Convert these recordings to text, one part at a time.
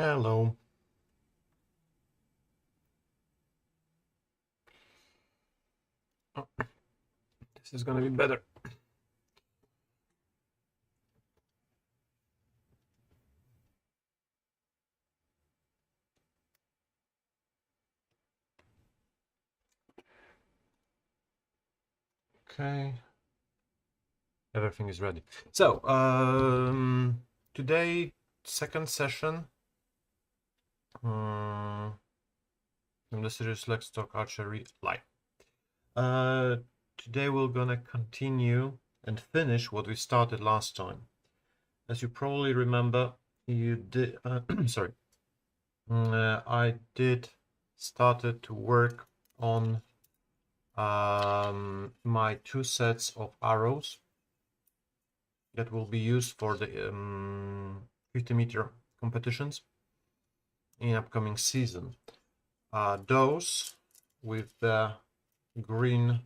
Hello. Oh, this is gonna be better. Okay. Everything is ready. So, today, second session from the series Let's Talk Archery Live. Today we're gonna continue and finish what we started last time. As you probably remember, you did. Sorry, I did started to work on my 2 sets of arrows that will be used for the 50-meter competitions in upcoming season. Those with the green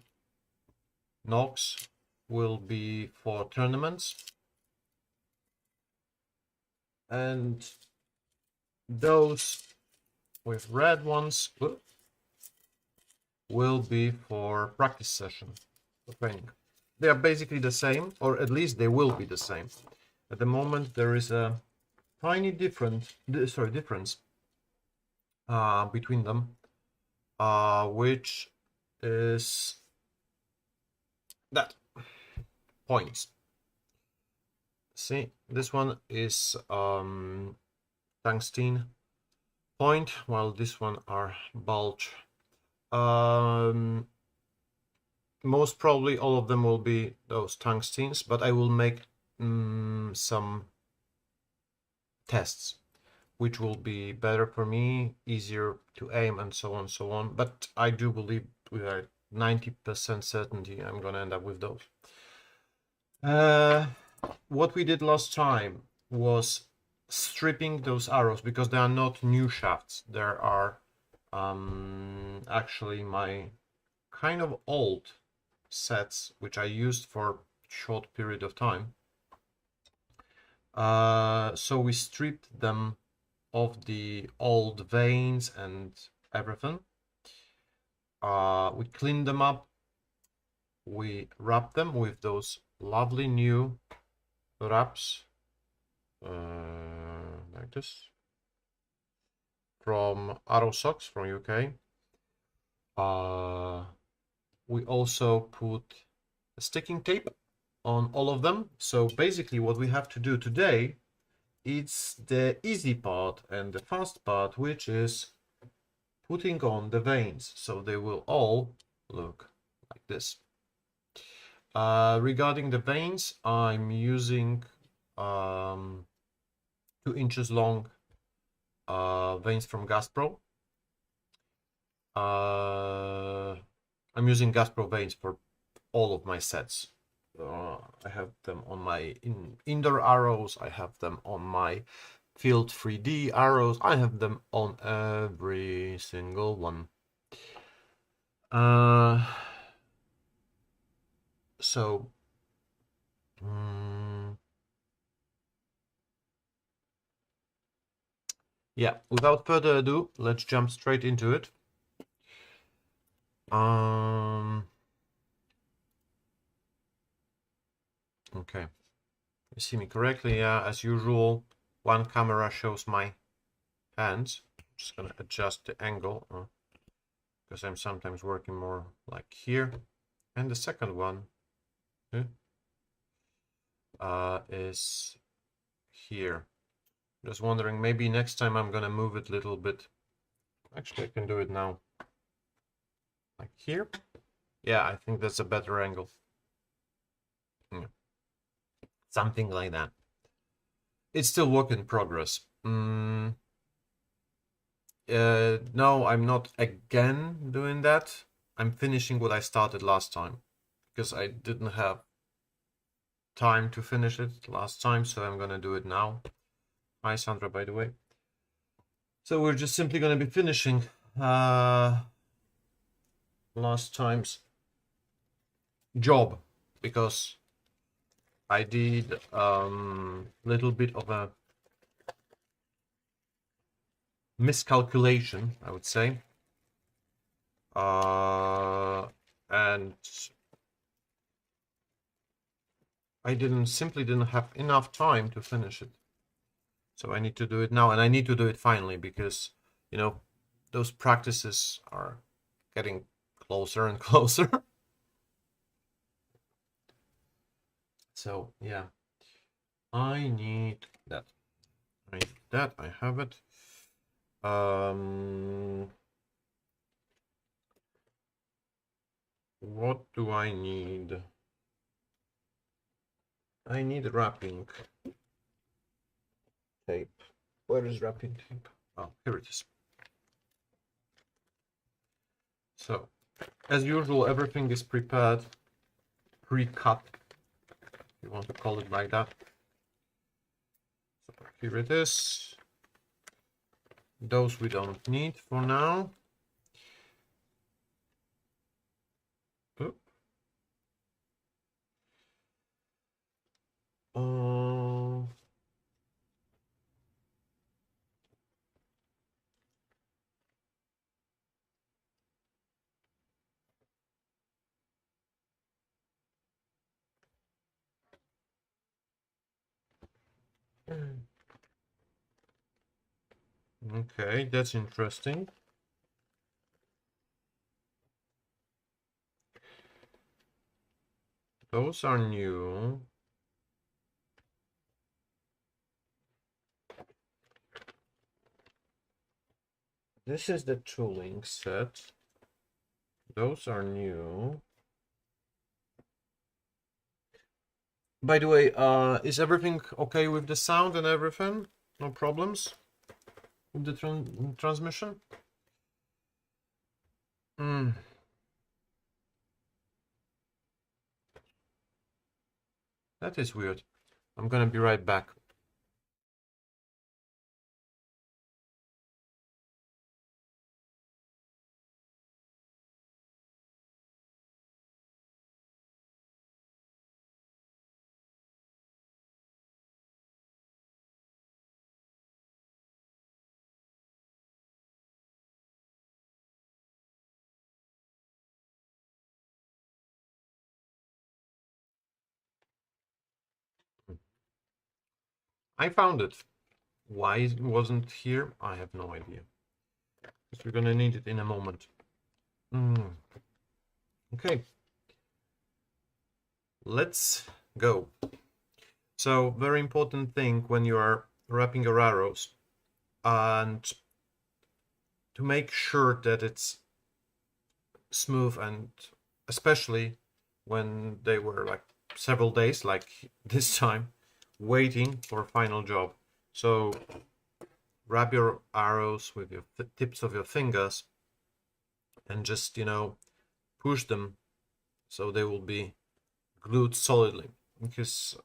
knocks will be for tournaments, and those with red ones will be for practice session, for training. They are basically the same, or at least they will be the same. At the moment, there is a tiny difference between them, which is that points. See, this one is tungsten point, while this one are bulge. Most probably all of them will be those tungstens, but I will make some tests which will be better for me, easier to aim, and so on and so on. But I do believe with a 90% certainty I'm gonna end up with those. What we did last time was stripping those arrows because they are not new shafts. There are actually my kind of old sets which I used for a short period of time. So we stripped them of the old veins and everything. We cleaned them up. We wrapped them with those lovely new wraps, like this, from Arrow Socks from UK. We also put sticking tape on all of them. So basically what we have to do today, it's the easy part and the fast part, which is putting on the veins. So they will all look like this. Regarding the veins, I'm using 2 inches long veins from Gazpro. I'm using Gazpro veins for all of my sets. I have them on my indoor arrows, I have them on my field 3D arrows, I have them on every single one. So yeah, without further ado, let's jump straight into it. Okay, you see me correctly? Yeah, as usual, one camera shows my hands. I'm just gonna adjust the angle because I'm sometimes working more like here, and the second one is here. Just wondering, maybe next time I'm gonna move it a little bit. Actually, I can do it now, like here. Yeah, I think that's a better angle. Yeah. Something like that. It's still work in progress. No, I'm not again doing that. I'm finishing what I started last time because I didn't have time to finish it last time, so I'm gonna do it now. Hi, Sandra, by the way. So we're just simply gonna be finishing last time's job because I did little bit of a miscalculation, I would say. And I simply didn't have enough time to finish it. So I need to do it now, and I need to do it finally, because, you know, those practices are getting closer and closer. So yeah, I need that. I need that. I have it. What do I need? I need wrapping tape. Where is wrapping tape? Oh, here it is. So, as usual, everything is prepared, pre-cut, if you want to call it like that. So here it is. Those we don't need for now. Oop. Okay, that's interesting. Those are new. This is the tooling set. Those are new. By the way, is everything okay with the sound and everything? No problems with the transmission? That is weird. I'm gonna be right back. I found it. Why it wasn't here, I have no idea. Because we're gonna need it in a moment. Okay. Let's go. So, very important thing when you are wrapping your arrows, and to make sure that it's smooth, and especially when they were like several days, like this time, waiting for a final job. So wrap your arrows with your tips of your fingers and just, you know, push them so they will be glued solidly. Because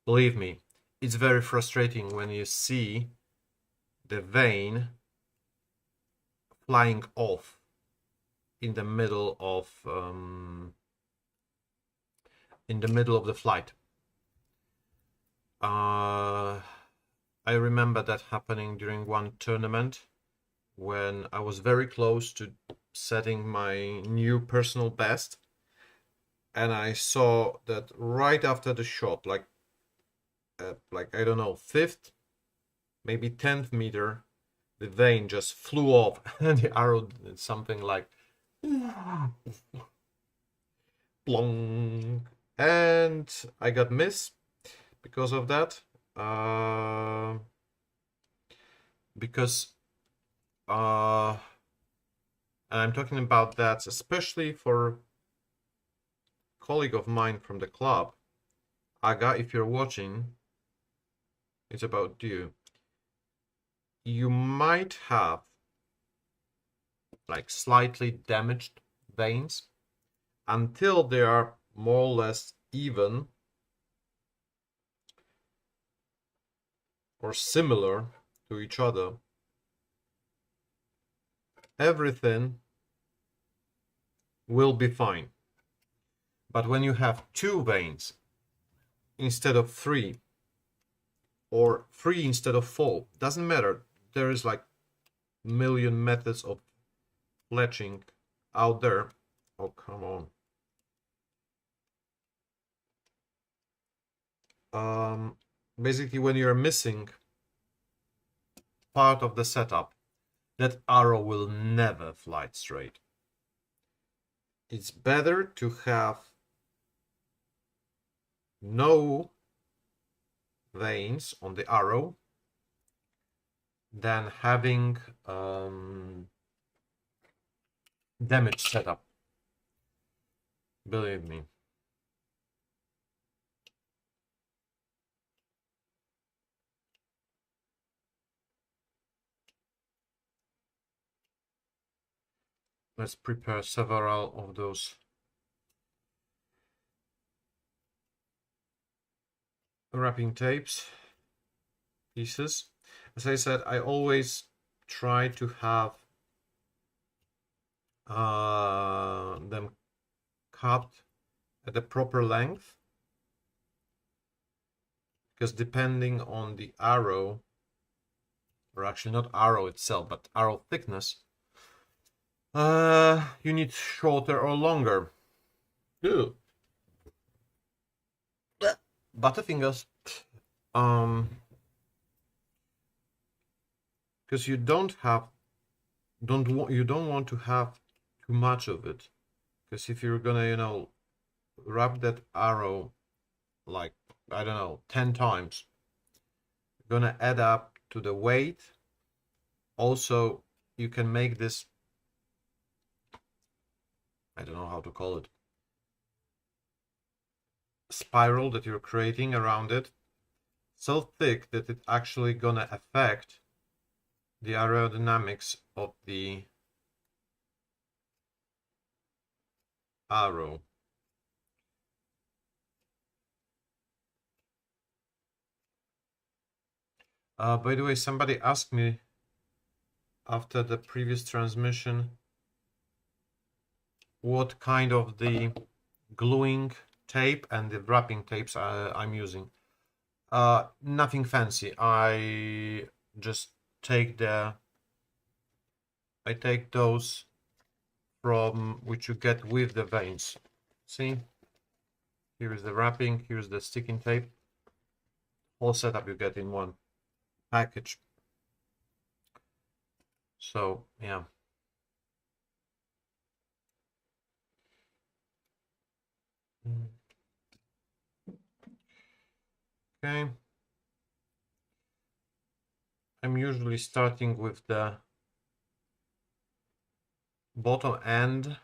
believe me, it's very frustrating when you see the vein flying off in the middle of the flight. I remember that happening during one tournament when I was very close to setting my new personal best, and I saw that right after the shot, like I don't know, 5th, maybe 10th meter, the vein just flew off and the arrow did something like plong, and I got miss because of that. Because and I'm talking about that especially for a colleague of mine from the club, Aga, if you're watching, it's about you. You might have like slightly damaged veins. Until they are more or less even or similar to each other, everything will be fine. But when you have 2 veins instead of 3, or 3 instead of 4, doesn't matter, there is like million methods of fletching out there. Oh, come on. Basically, when you're missing part of the setup, that arrow will never fly straight. It's better to have no veins on the arrow than having damage setup. Believe me. Let's prepare several of those wrapping tapes pieces. As I said, I always try to have them cut at the proper length, because depending on the arrow, or actually not arrow itself, but arrow thickness, you need shorter or longer. Ew. Butterfingers. Because you don't want to have too much of it, because if you're gonna wrap that arrow like, I don't know, 10 times, you're gonna add up to the weight. Also, you can make this, I don't know how to call it, spiral that you're creating around it so thick that it's actually gonna affect the aerodynamics of the arrow. By the way, somebody asked me after the previous transmission what kind of the gluing tape and the wrapping tapes I'm using. Nothing fancy. I just take those from which you get with the veins. See, here is the wrapping, here's the sticking tape. Whole setup you get in one package. So yeah. Okay. I'm usually starting with the bottom end.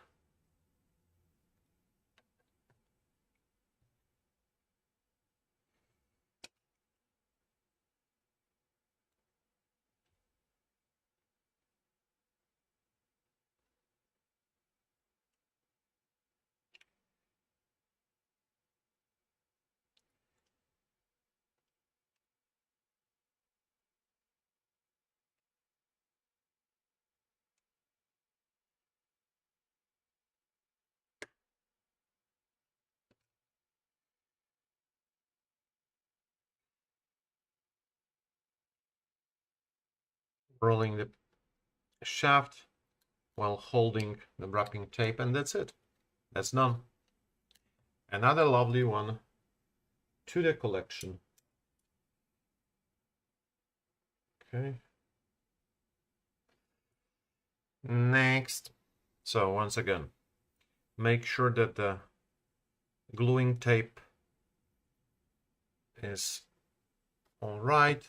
Rolling the shaft while holding the wrapping tape, and that's it. That's done. Another lovely one to the collection. Okay. Next. So once again, make sure that the gluing tape is all right.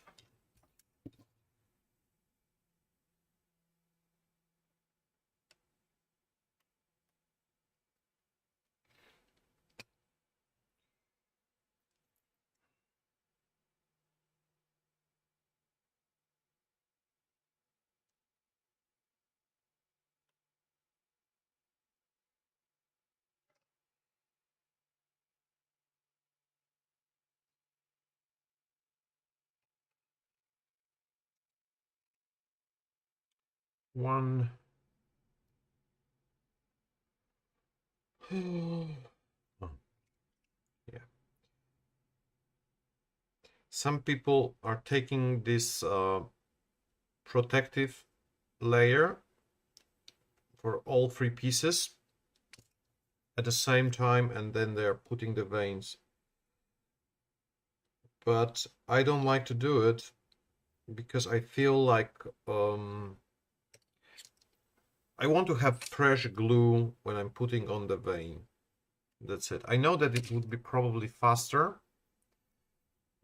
One. Oh, yeah. Some people are taking this protective layer for all three pieces at the same time, and then they're putting the veins. But I don't like to do it because I feel like I want to have fresh glue when I'm putting on the vein. That's it. I know that it would be probably faster,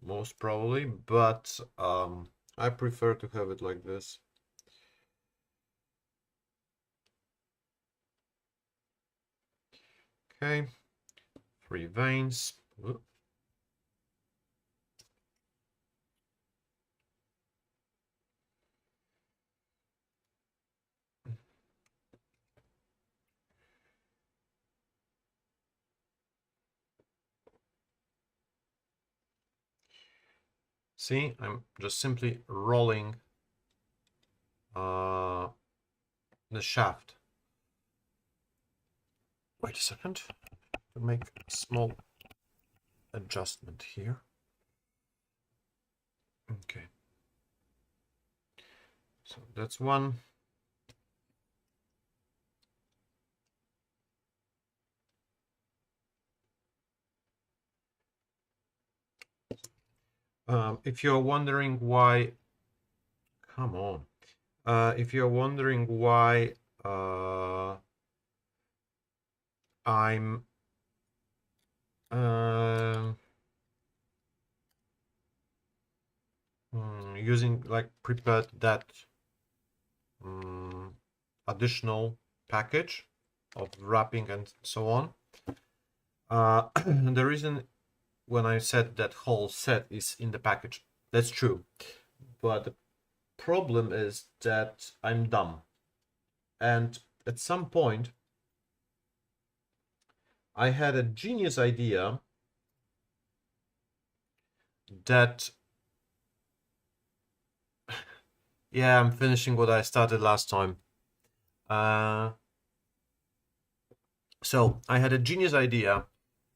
most probably, but I prefer to have it like this. Okay, 3 veins. Ooh. See, I'm just simply rolling the shaft. Wait a second to make a small adjustment here. Okay, so that's one. If you're wondering why, come on. If you're wondering why I'm using like prepared that additional package of wrapping and so on. The reason when I said that whole set is in the package, that's true. But the problem is that I'm dumb. And at some point, I had a genius idea that, yeah, I'm finishing what I started last time. So I had a genius idea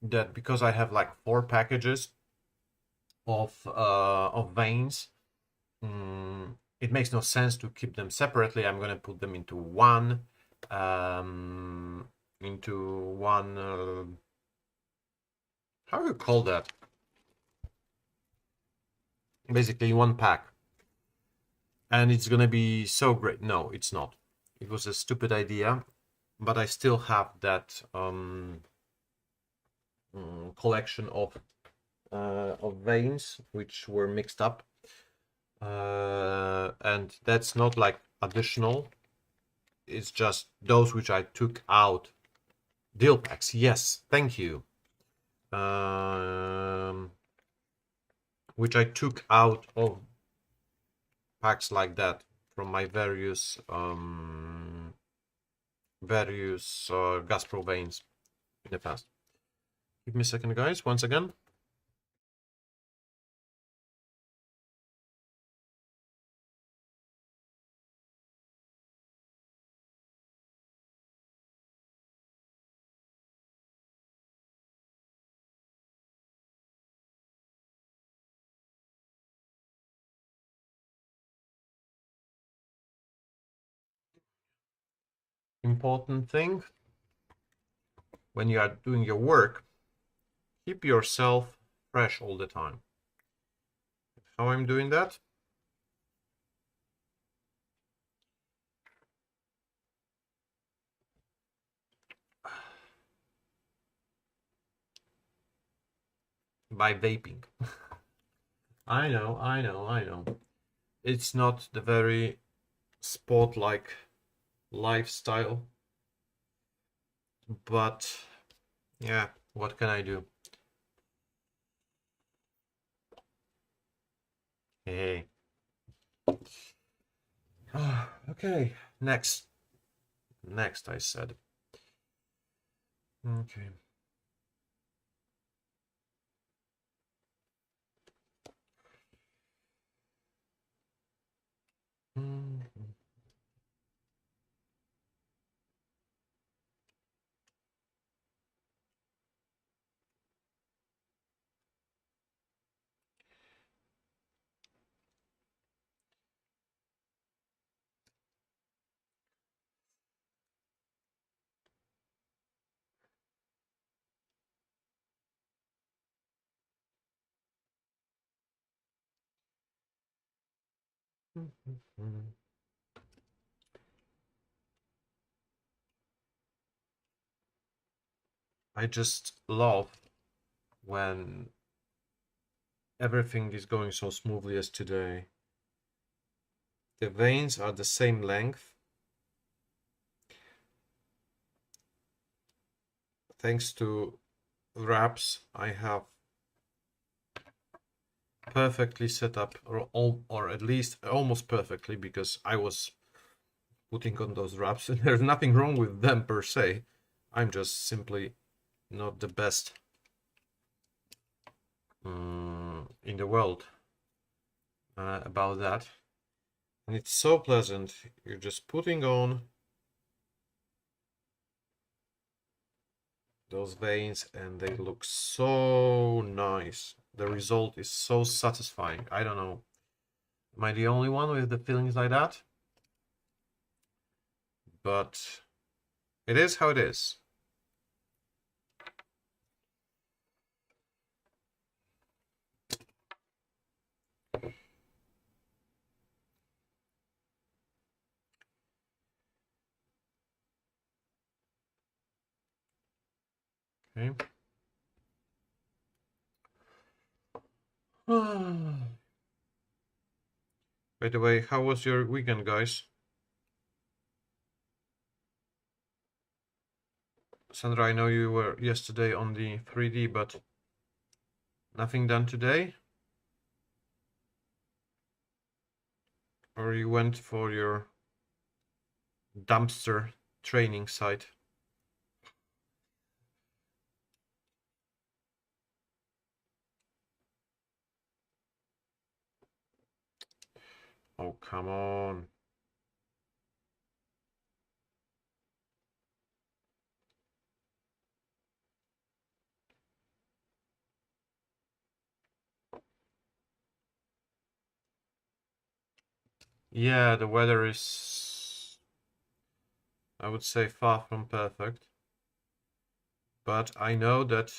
that because I have like 4 packages of veins, it makes no sense to keep them separately. I'm gonna put them into one, how do you call that? Basically one pack, and it's gonna be so great. No, it's not. It was a stupid idea, but I still have that collection of veins which were mixed up, and that's not like additional. It's just those which I took out. Deal packs, yes, thank you. Which I took out of packs like that from my various Gazpro veins in the past. Give me a second, guys, once again. Important thing when you are doing your work, keep yourself fresh all the time. How I'm doing that? By vaping. I know, I know, I know. It's not the very sport-like lifestyle, but yeah, what can I do? Hey. Okay, next. Next, I said. Okay. I just love when everything is going so smoothly as today. The veins are the same length. Thanks to wraps, I have perfectly set up, or at least almost perfectly, because I was putting on those wraps and there's nothing wrong with them per se. I'm just simply not the best in the world about that. And it's so pleasant. You're just putting on those veins and they look so nice. The result is so satisfying. I don't know. Am I the only one with the feelings like that? But it is how it is. Okay. By the way, how was your weekend, guys? Sandra, I know you were yesterday on the 3D, but nothing done today? Or you went for your dumpster training site? Oh, come on. Yeah, the weather is, I would say, far from perfect. But I know that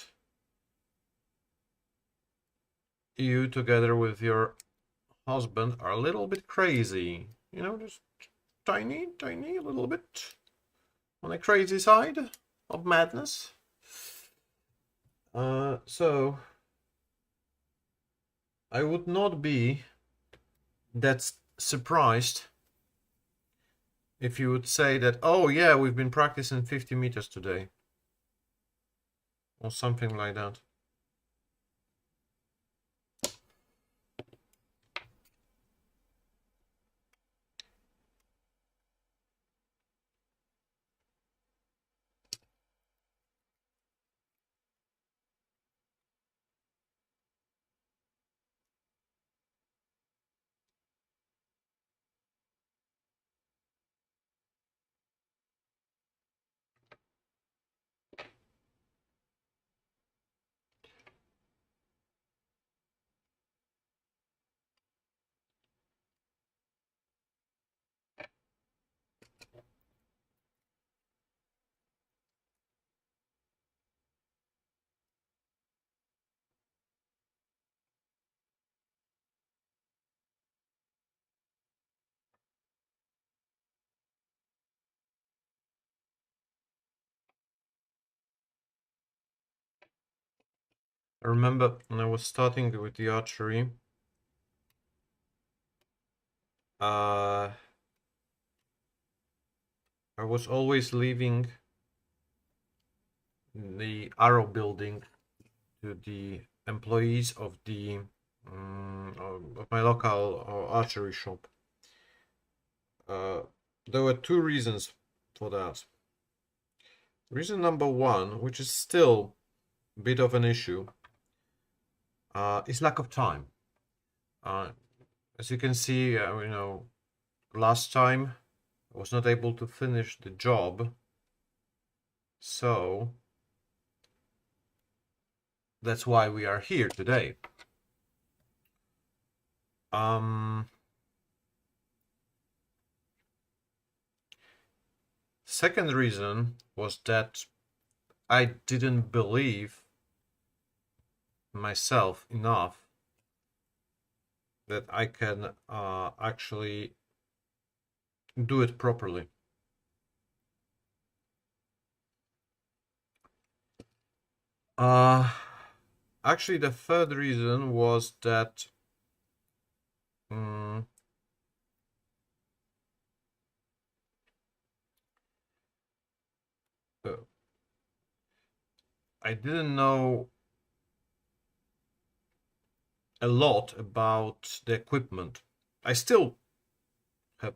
you, together with your husband, are a little bit crazy. You know, just tiny, a little bit on the crazy side of madness. So I would not be that surprised if you would say that, oh yeah, we've been practicing 50 meters today, or something like that. I remember when I was starting with the archery, I was always leaving the arrow building to the employees of the of my local archery shop. There were two reasons for that. Reason number one, which is still a bit of an issue, is lack of time. As you can see, last time I was not able to finish the job, so that's why we are here today. Second reason was that I didn't believe myself enough that I can actually do it properly. Actually, the third reason was that um, I didn't know a lot about the equipment. I still have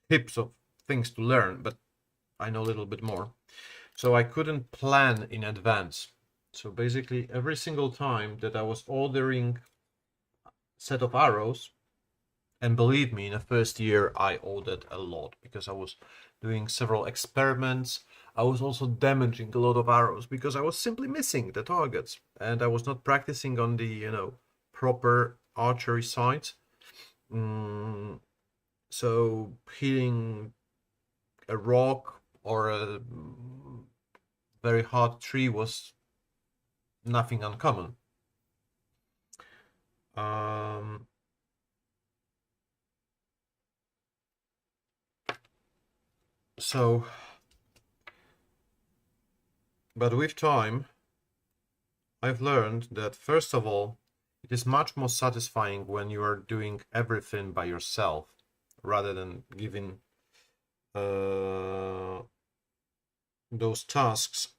heaps of things to learn, but I know a little bit more. So I couldn't plan in advance. So basically, every single time that I was ordering a set of arrows, and believe me, in the first year I ordered a lot because I was doing several experiments. I was also damaging a lot of arrows because I was simply missing the targets and I was not practicing on the, proper archery sites. So hitting a rock or a very hard tree was nothing uncommon. Um, so, but with time, I've learned that first of all, it is much more satisfying when you are doing everything by yourself rather than giving those tasks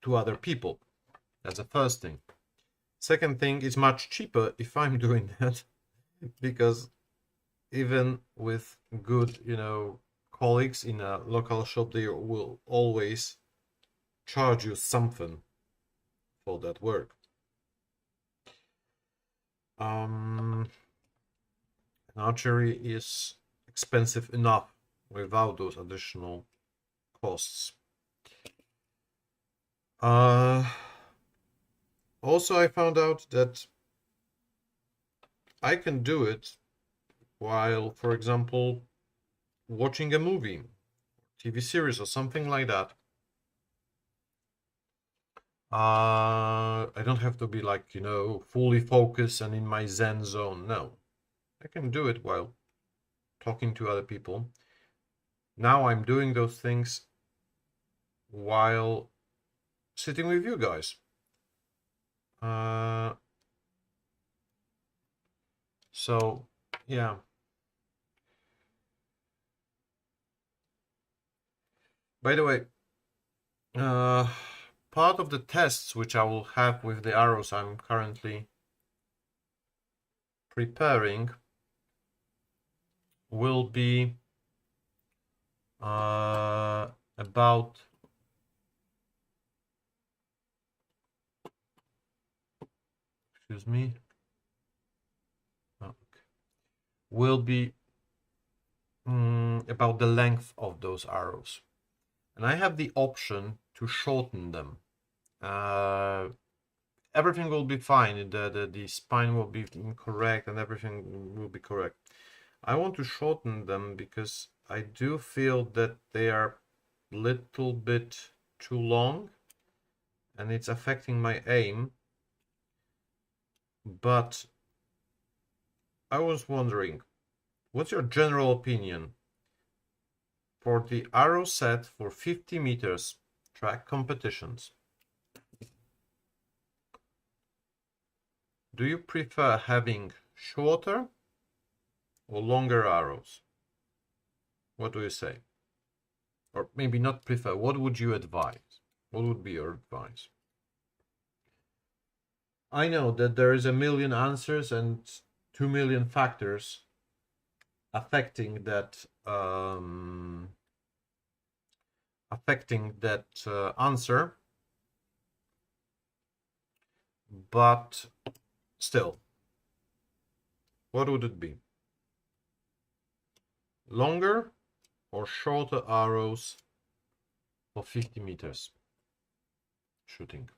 to other people. That's the first thing. Second thing, it's much cheaper if I'm doing that because even with good, colleagues in a local shop, they will always charge you something for that work. Archery is expensive enough without those additional costs. Also, I found out that I can do it while, for example, watching a movie, TV series, or something like that. I don't have to be like, fully focused and in my Zen zone. No, I can do it while talking to other people. Now I'm doing those things while sitting with you guys. So, yeah. By the way, uh, part of the tests which I will have with the arrows I'm currently preparing will be about excuse me will be about the length of those arrows, and I have the option to shorten them. Everything will be fine. The spine will be correct and everything will be correct. I want to shorten them because I do feel that they are a little bit too long and it's affecting my aim. But I was wondering, what's your general opinion for the arrow set for 50 meters track competitions? Do you prefer having shorter or longer arrows? What do you say? Or maybe not prefer, what would you advise? What would be your advice? I know that there is a million answers and 2 million factors affecting that answer, but still, what would it be? Longer or shorter arrows for 50 meters shooting?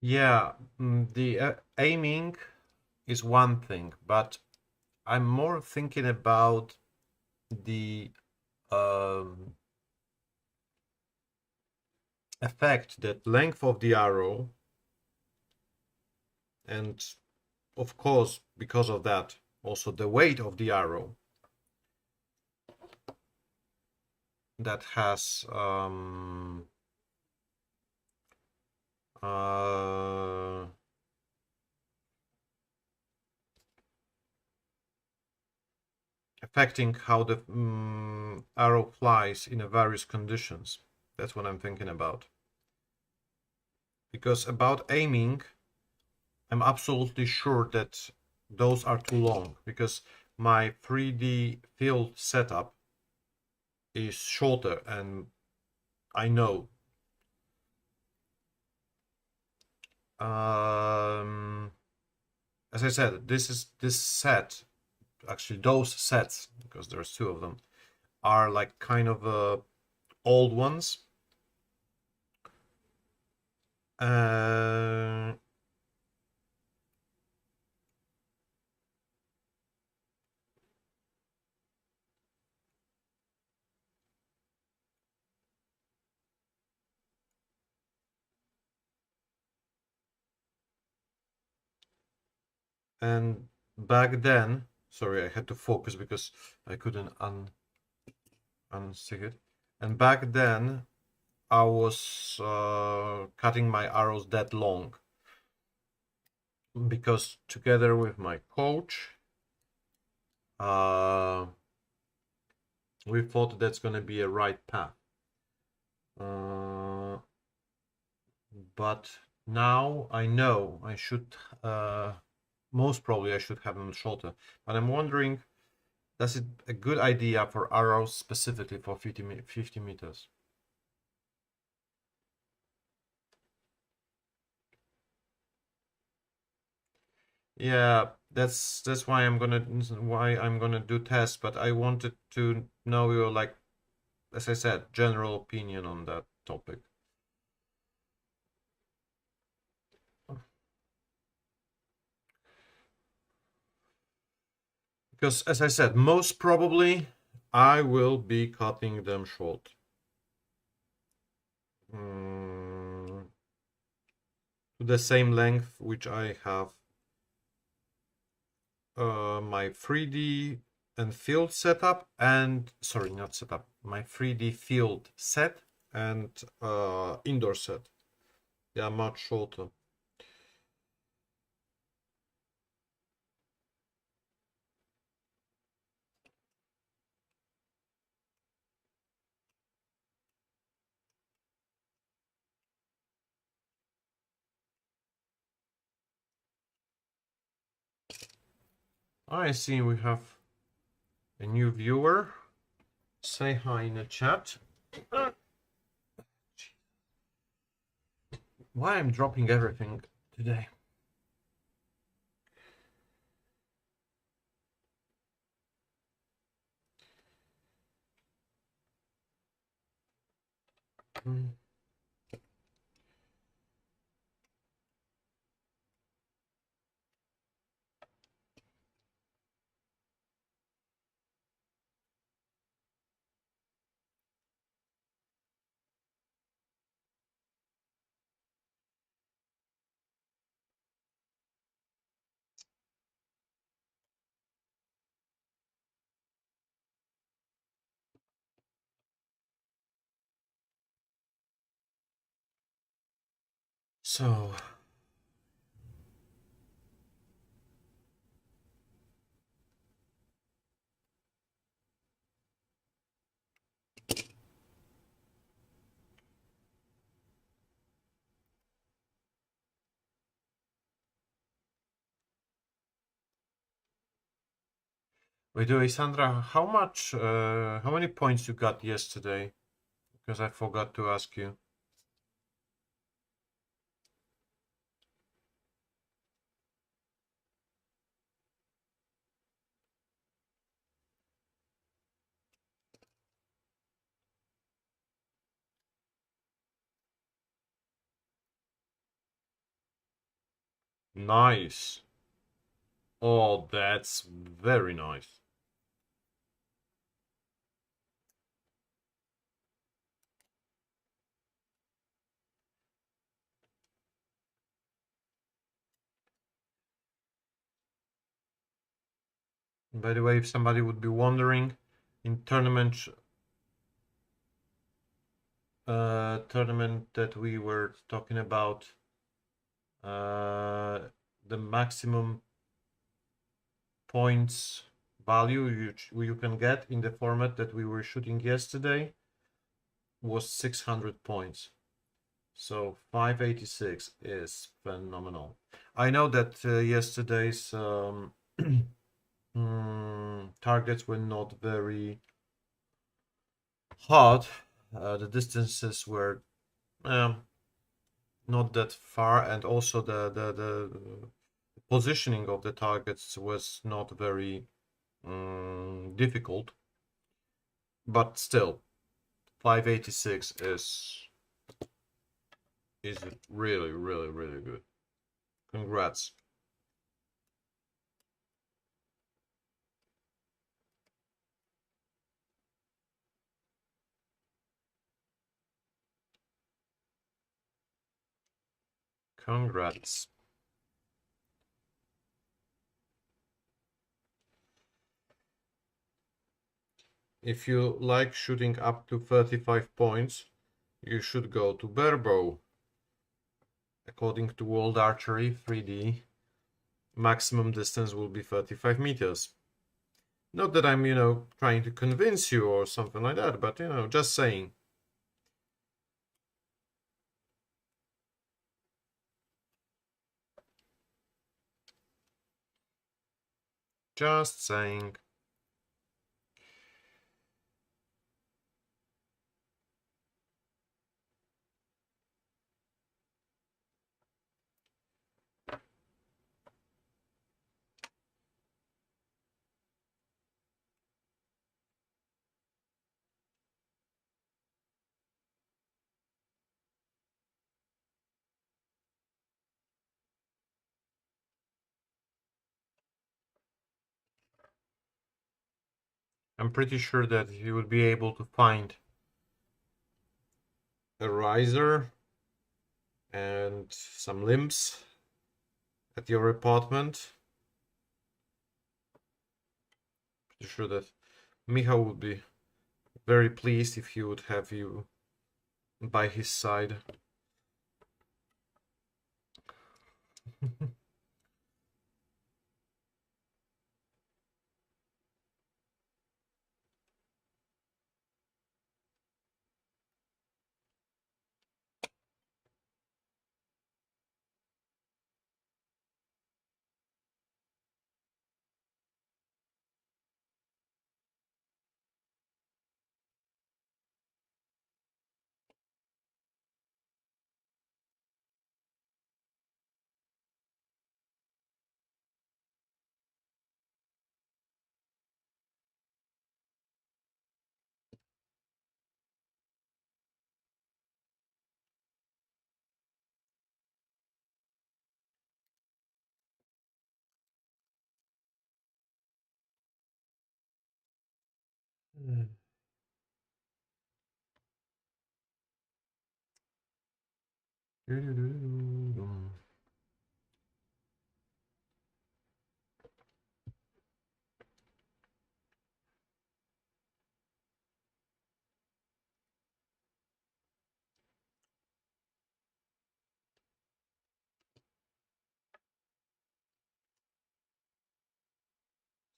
Yeah, the aiming is one thing, but I'm more thinking about the um, effect that length of the arrow, and of course, because of that, also the weight of the arrow that has uh, affecting how the arrow flies in various conditions. That's what I'm thinking about. Because about aiming, I'm absolutely sure that those are too long because my 3D field setup is shorter, and I know. Um, as I said, this set, actually those sets, because there's two of them, are like kind of old ones. Uh, and back then, sorry, I had to focus because I couldn't unstick it. And back then, I was cutting my arrows that long because together with my coach, uh, we thought that's going to be a right path. Uh, but now I know I should, most probably I should have them shorter. But I'm wondering, is it a good idea for arrows specifically for 50 meters? Yeah, that's why I'm gonna do tests, but I wanted to know your, like, as I said, general opinion on that topic. Because as I said, most probably I will be cutting them short. To the same length which I have my 3D and field setup, and sorry, not setup, my 3D field set and indoor set. They are much shorter. I see we have a new viewer. Say hi in the chat. Why I'm dropping everything today? Mm. So, wait, Sandra, how many points you got yesterday? Because I forgot to ask you. Nice. Oh, that's very nice. By the way, if somebody would be wondering, in tournament that we were talking about, the maximum points value you can get in the format that we were shooting yesterday was 600 points. So 586 is phenomenal. I know that yesterday's targets were not very hard. The distances were not that far, and also the positioning of the targets was not very difficult. But still, 586 is really, really, really good. Congrats. Congrats. If you like shooting up to 35 points, you should go to barebow. According to World Archery 3D, maximum distance will be 35 meters. Not that I'm, trying to convince you or something like that, but, just saying. Just saying. I'm pretty sure that you will be able to find a riser and some limbs at your apartment. Pretty sure that Michał would be very pleased if he would have you by his side.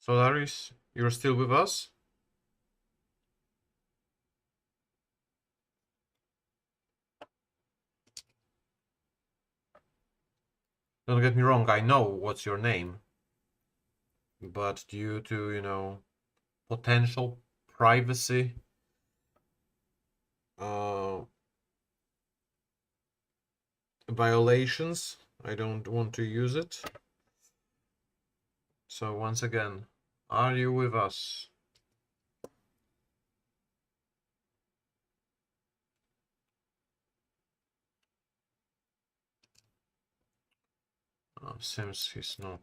Solaris, you're still with us? Don't get me wrong, I know what's your name. But due to, potential privacy violations, I don't want to use it. So once again, are you with us? Seems he's not.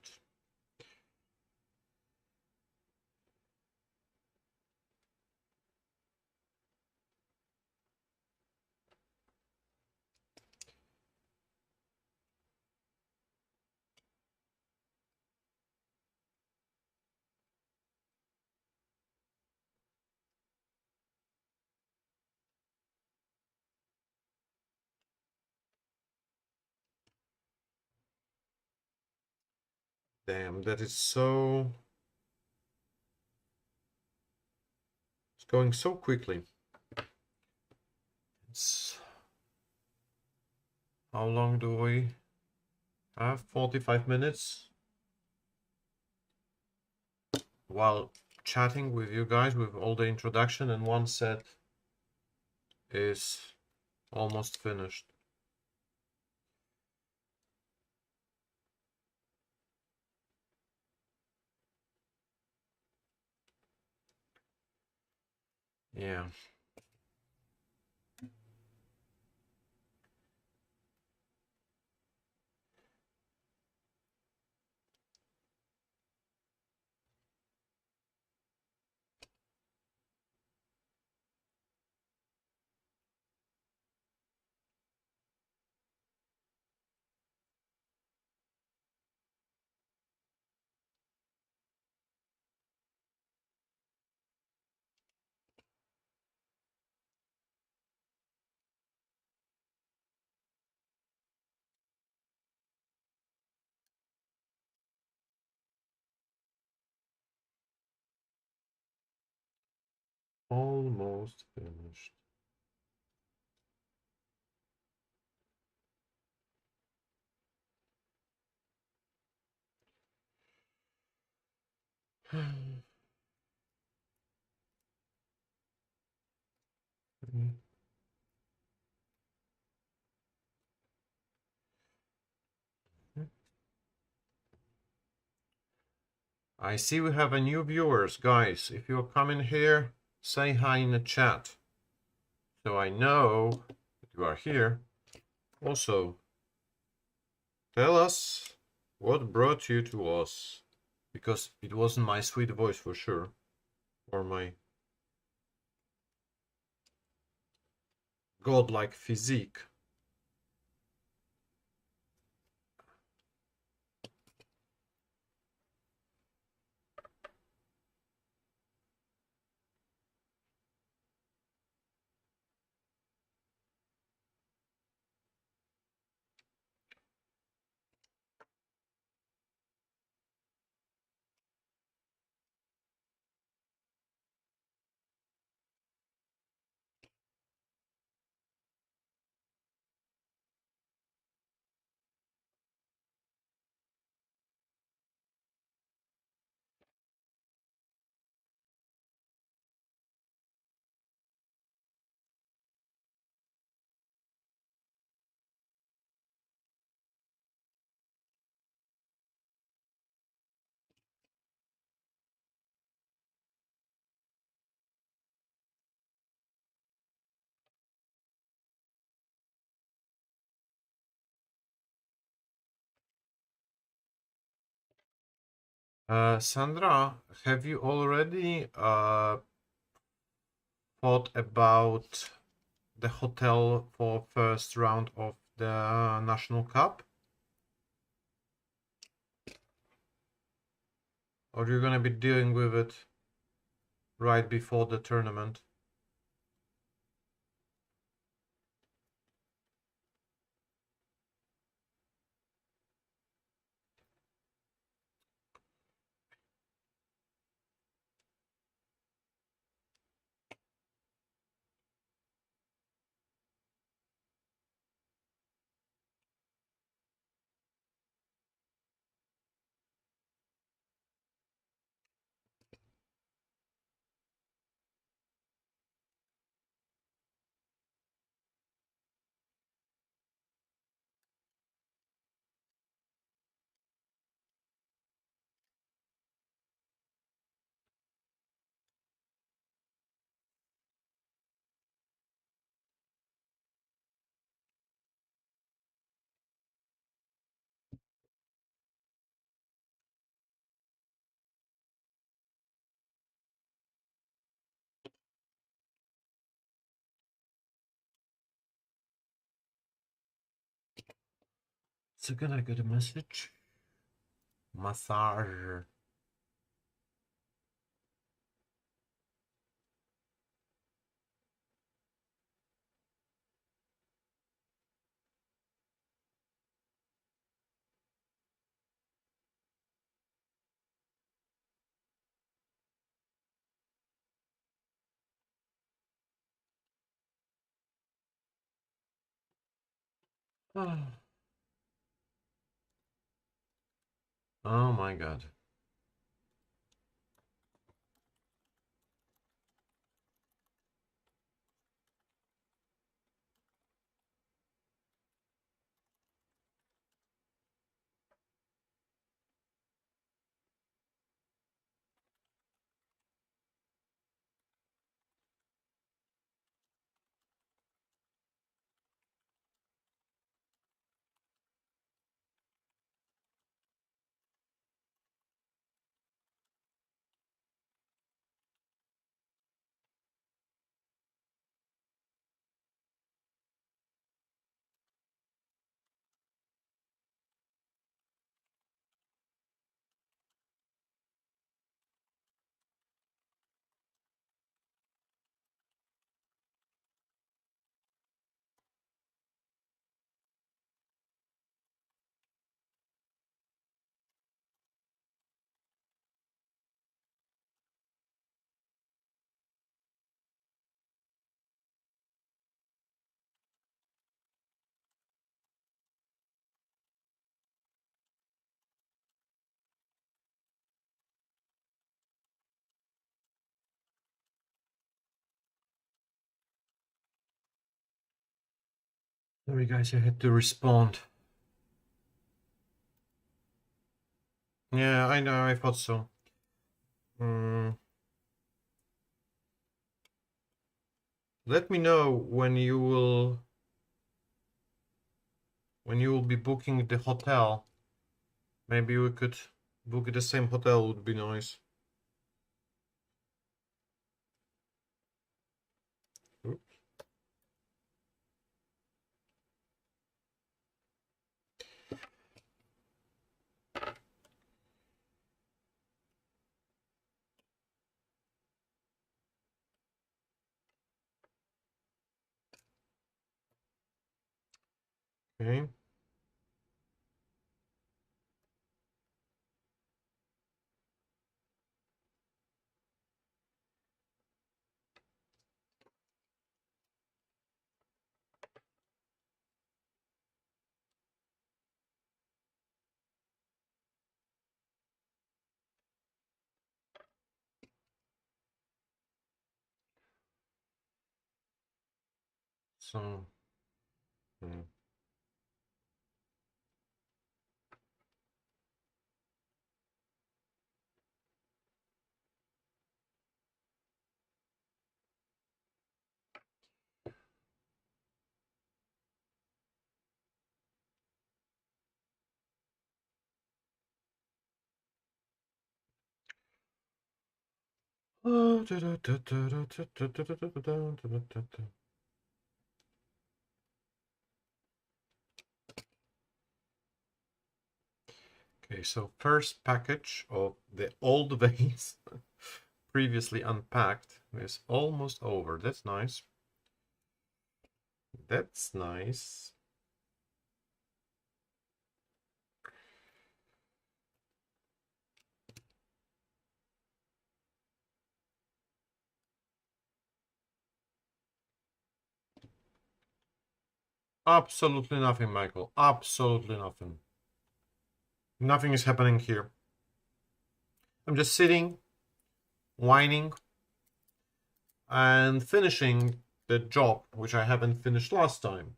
Damn, that is so... It's going so quickly. It's... How long do we have? 45 minutes? While chatting with you guys with all the introduction, and one set is almost finished. Yeah. Almost finished. I see we have a new viewers, guys. If you're coming here, say hi in the chat, so I know that you are here. Also, tell us what brought you to us, because it wasn't my sweet voice for sure, or my godlike physique. Sandra, have you already thought about the hotel for first round of the National Cup? Or you're gonna be dealing with it right before the tournament? Second, I got a message. Massage. Oh my god. Sorry guys, I had to respond. Yeah, I know, I thought so. Let me know when you will be booking the hotel. Maybe we could book the same hotel, would be nice. Oops. Okay. So, okay, so first package of the old vase, previously unpacked, is almost over. That's nice. That's nice. Absolutely nothing, Michael. Absolutely nothing. Nothing is happening here. I'm just sitting, whining, and finishing the job, which I haven't finished last time.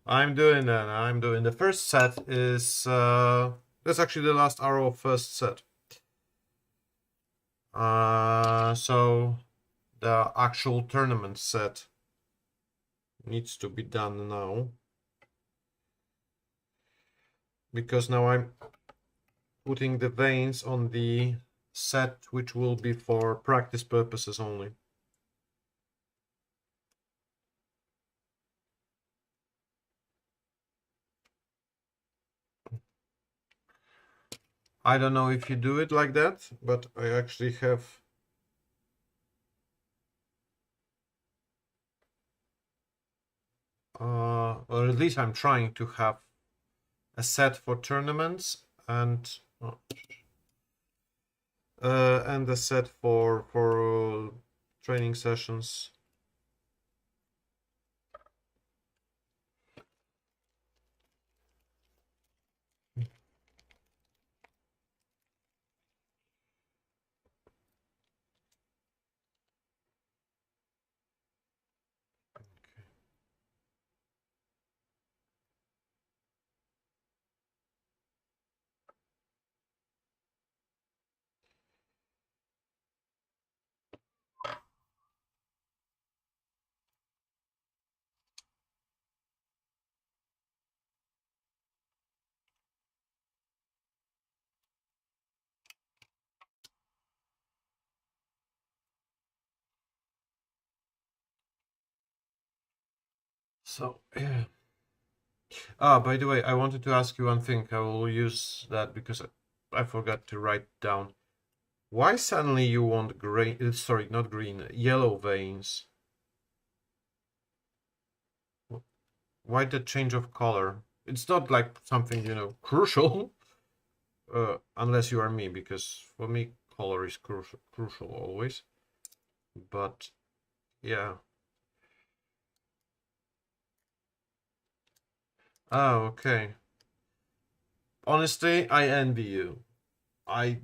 I'm doing that. I'm doing the first set is that's actually the last arrow of first set. So the actual tournament set needs to be done now, because now I'm putting the veins on the set which will be for practice purposes only. I don't know if you do it like that, but I actually have or at least I'm trying to have a set for tournaments and a set for training sessions. So yeah. Ah, by the way, I wanted to ask you one thing. I will use that because I forgot to write down. Why suddenly you want green? Sorry, not green, yellow veins. Why the change of color? It's not like something, crucial, unless you are me, because for me, color is crucial always. But yeah. Oh, okay. Honestly, I envy you. I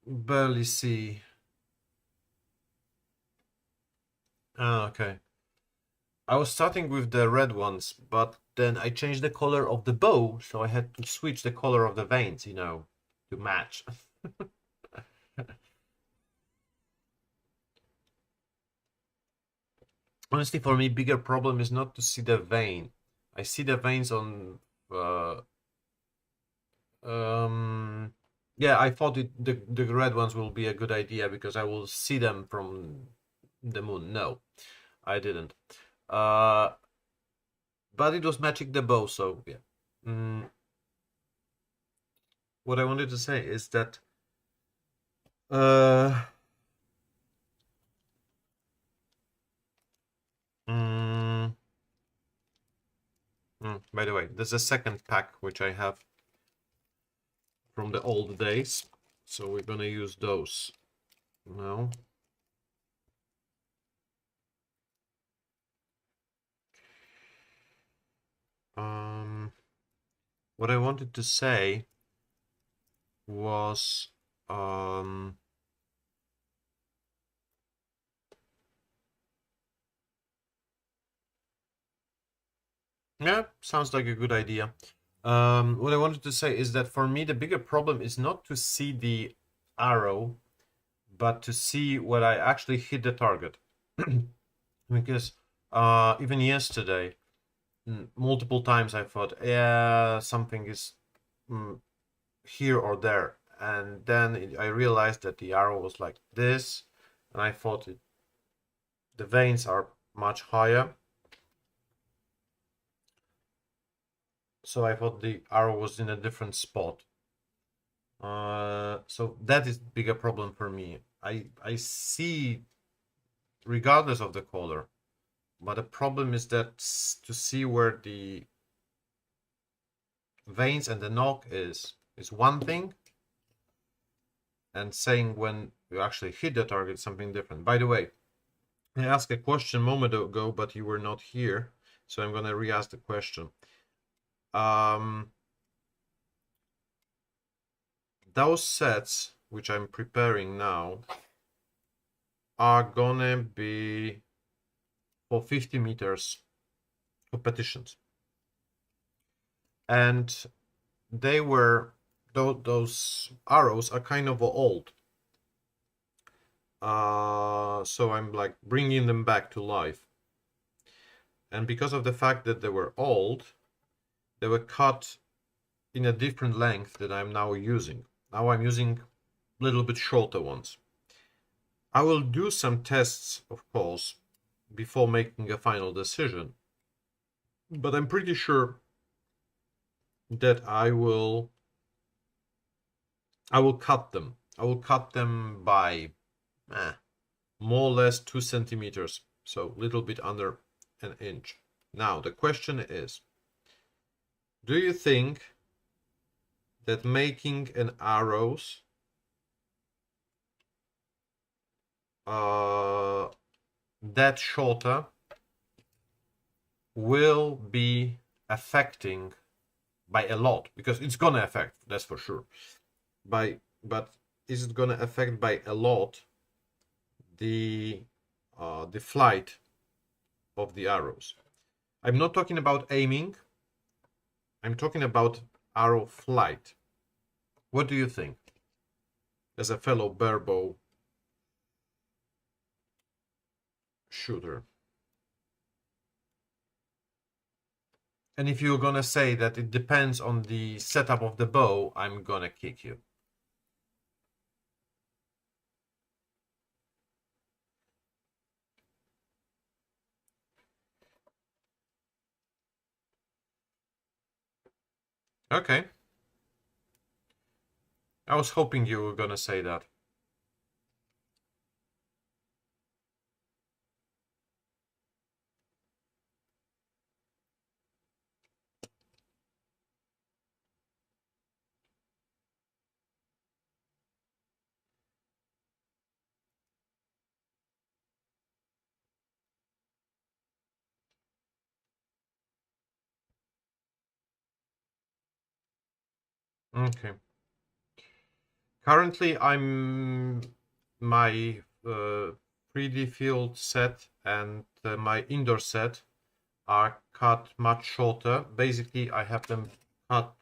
barely see. Ah, okay. I was starting with the red ones, but then I changed the color of the bow, so I had to switch the color of the veins, to match. Honestly, for me, bigger problem is not to see the vein. I see the veins on. Uh, yeah, I thought the red ones will be a good idea because I will see them from the moon. No, I didn't. Uh, but it was matching the bow, so yeah. Mm, what I wanted to say is that uh, mm, by the way, there's a second pack which I have from the old days, so we're gonna use those now. What I wanted to say was yeah, sounds like a good idea. What I wanted to say is that for me the bigger problem is not to see the arrow, but to see what I actually hit the target. Because even yesterday, multiple times I thought, yeah, something is here or there, and then I realized that the arrow was like this, and I thought the veins are much higher. So I thought the arrow was in a different spot. So that is bigger problem for me. I see regardless of the color, but the problem is that to see where the veins and the knock is one thing, and saying when you actually hit the target is something different. By the way, I asked a question a moment ago, but you were not here, so I'm gonna re-ask the question. Um, those sets which I'm preparing now are gonna be for 50 meters competitions, and they were those arrows are kind of old, so I'm like bringing them back to life, and because of the fact that they were old, they were cut in a different length that I'm now using. Now I'm using a little bit shorter ones. I will do some tests, of course, before making a final decision, but I'm pretty sure that I will cut them. I will cut them by more or less 2 centimeters, so a little bit under an inch. Now the question is, do you think that making an arrows that shorter will be affecting by a lot? Because it's gonna affect, that's for sure. But is it gonna affect by a lot the flight of the arrows? I'm not talking about aiming. I'm talking about arrow flight. What do you think, as a fellow barebow shooter? And if you're gonna say that it depends on the setup of the bow, I'm gonna kick you. Okay. I was hoping you were gonna say that. Okay. Currently, my 3D field set and my indoor set are cut much shorter. Basically, I have them cut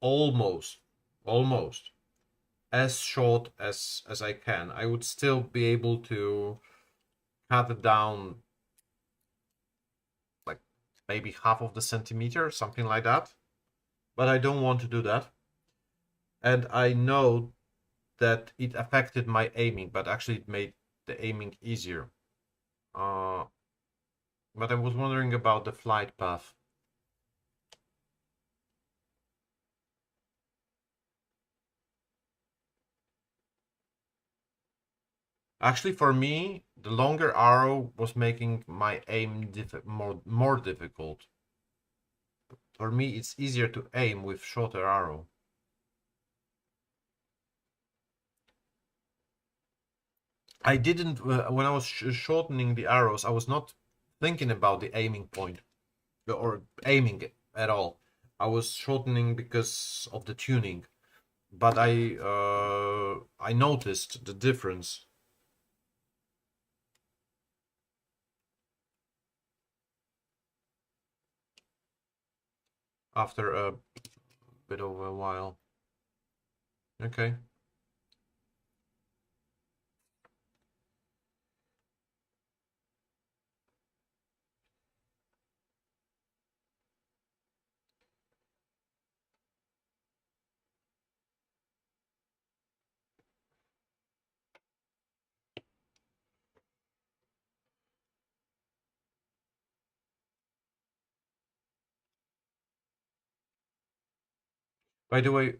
almost as short as I can. I would still be able to cut it down like maybe half of the centimeter, something like that. But I don't want to do that. And I know that it affected my aiming, but actually it made the aiming easier. But I was wondering about the flight path. Actually, for me, the longer arrow was making my aim more difficult. For me, it's easier to aim with shorter arrow. I didn't, when I was shortening the arrows, I was not thinking about the aiming point or aiming at all. I was shortening because of the tuning, but I noticed the difference. After a bit of a while. Okay. By the way,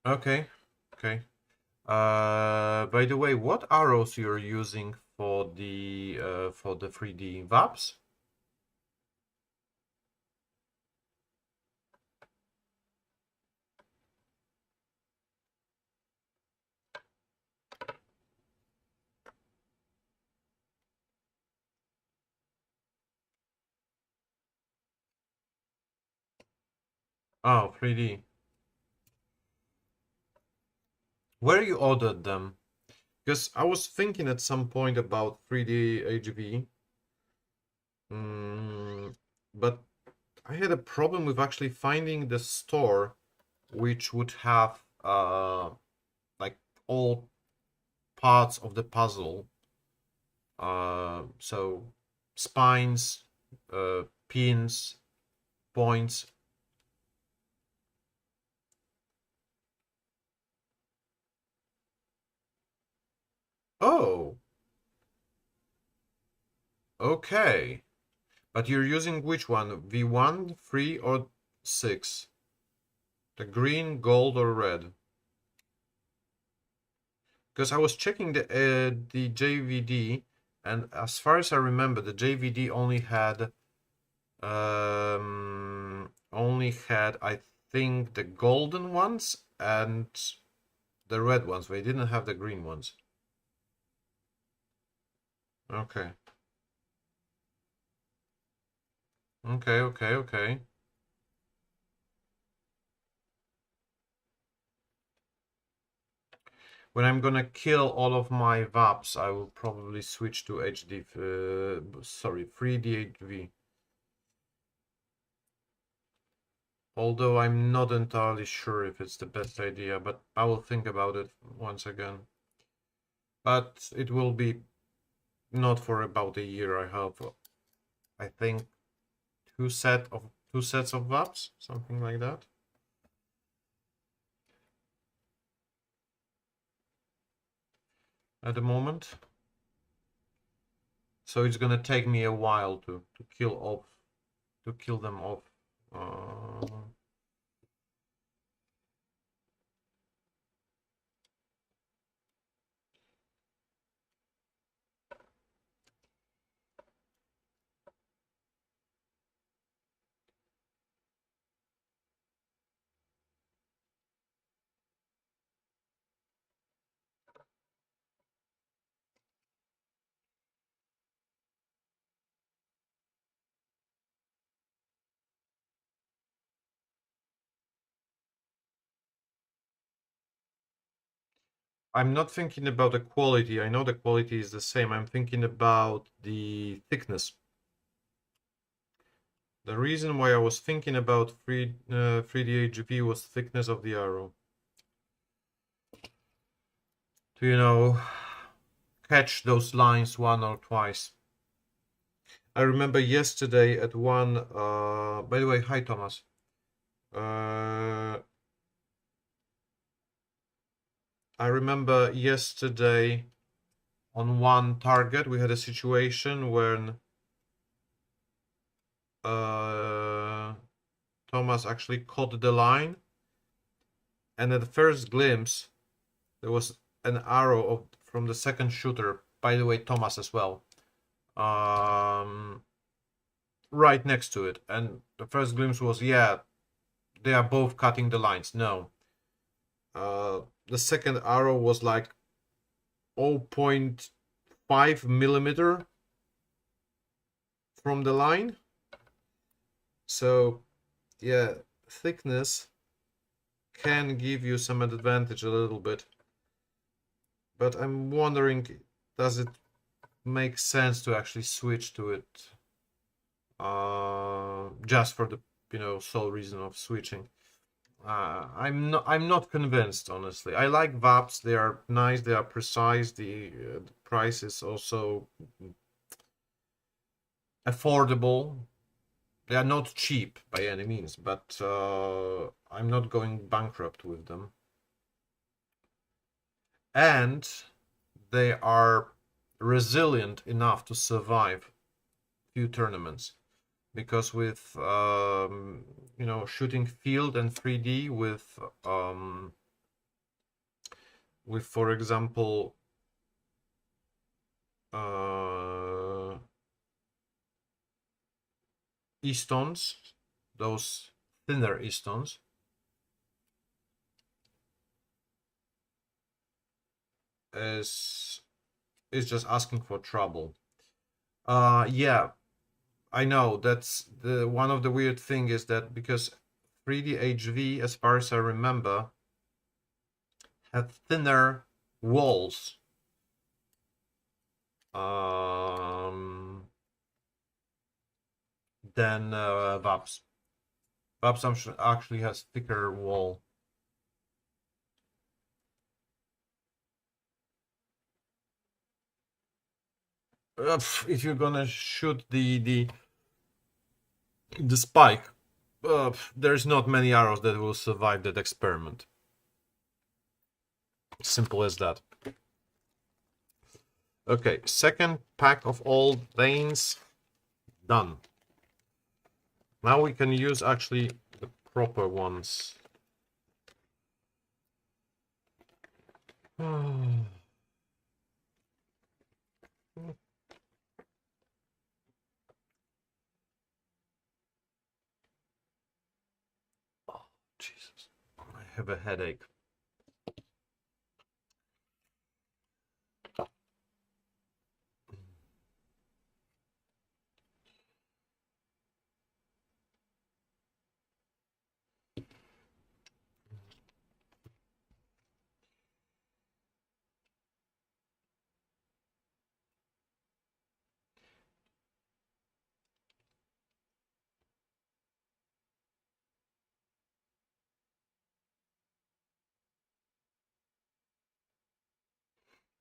okay, okay. By the way, what arrows you're using for the 3D VAPs? Oh, 3D. Where you ordered them? Because I was thinking at some point about 3D HV, but I had a problem with actually finding the store which would have like all parts of the puzzle. So spines, pins, points. Oh, okay. But you're using which one? V1, 3, or 6? The green, gold, or red? Because I was checking the JVD, and as far as I remember, the JVD only had I think the golden ones and the red ones. They didn't have the green ones. Okay. Okay. When I'm gonna kill all of my VAPs, I will probably switch to 3D8V. Although I'm not entirely sure if it's the best idea, but I will think about it once again. But it will be not for about a year. I have, I think, two sets of VAPs, something like that. At the moment. So it's gonna take me a while to kill them off. I'm not thinking about the quality. I know the quality is the same. I'm thinking about the thickness. The reason why I was thinking about 3D was thickness of the arrow. To, catch those lines one or twice. I remember yesterday at one, by the way, hi Thomas. I remember yesterday on one target we had a situation when Thomas actually caught the line, and at the first glimpse there was an arrow from the second shooter, by the way Thomas as well, right next to it, and the first glimpse was, yeah, they are both cutting the lines. No, the second arrow was like 0.5 millimeter from the line. So yeah, thickness can give you some advantage a little bit, but I'm wondering, does it make sense to actually switch to it just for the sole reason of switching? I'm not convinced, honestly. I like VAPs. They are nice, they are precise. The price is also affordable. They are not cheap by any means, but I'm not going bankrupt with them. And they are resilient enough to survive few tournaments, because with shooting field and 3D with for example E-stones, those thinner E-stones, is just asking for trouble. Yeah, I know that's the one of the weird thing is that because 3D HV, as far as I remember, had thinner walls than VAPS. VAPS actually has thicker wall. If you're gonna shoot the spike, there's not many arrows that will survive that experiment. Simple as that. Okay, second pack of old veins done. Now we can use actually the proper ones. Oh, Jesus. I have a headache.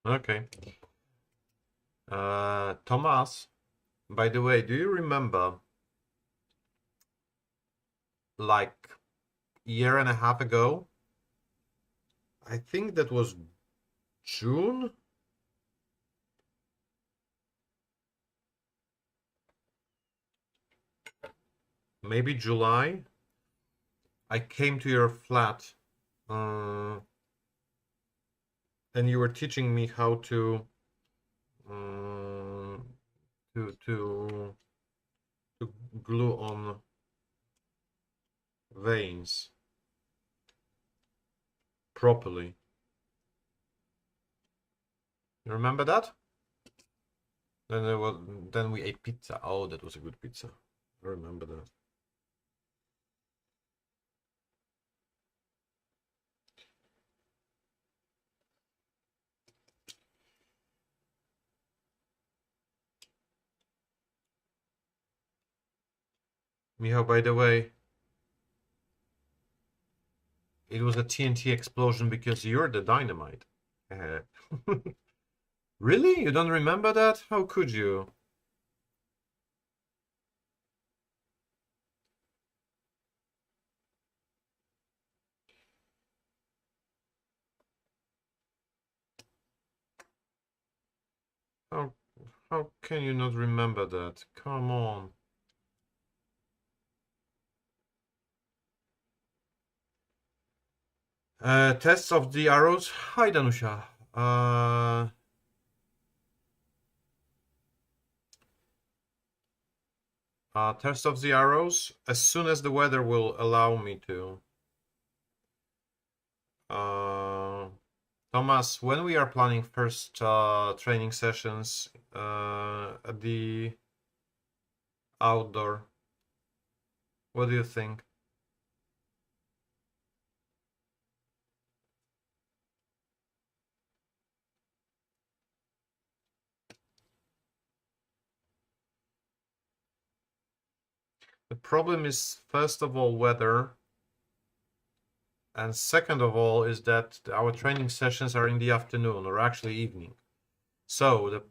Okay. Thomas, by the way, do you remember like year and a half ago? I think that was June, maybe July. I came to your flat, and you were teaching me how um, to to to glue on veins properly. You remember that? Then we ate pizza. Oh, that was a good pizza. I remember that. Michał, by the way, it was a TNT explosion because you're the dynamite. Really? You don't remember that? How could you? How how can you not remember that? Come on. Tests of the arrows. Hi, Danusha. Test of the arrows as soon as the weather will allow me to. Thomas, when we are planning first training sessions at the outdoor, what do you think? The problem is, first of all, weather, and second of all is that our training sessions are in the afternoon, or actually evening. So the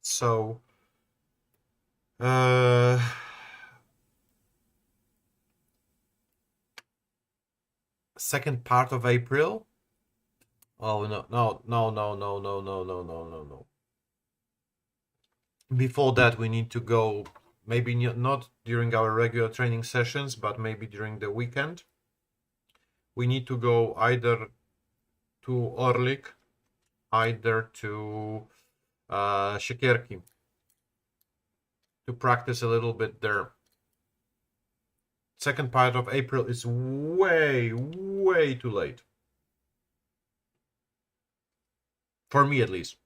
so second part of April. Oh no no no no no no no no no no no. Before that, we need to go. Maybe not during our regular training sessions, but maybe during the weekend. We need to go either to Orlik, either to Siekierki to practice a little bit there. Second part of April is way, way too late. For me, at least.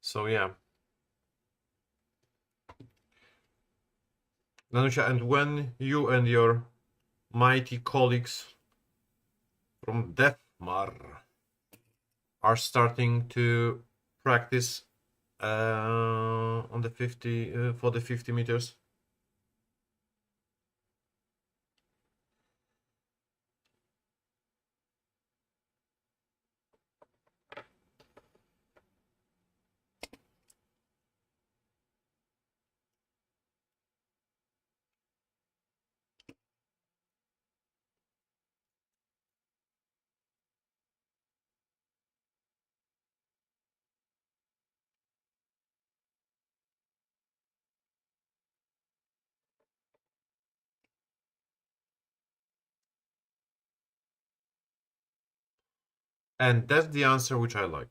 So, yeah. Danusha, and when you and your mighty colleagues from Defmar are starting to practice on the 50 for the 50 meters. And that's the answer which I like.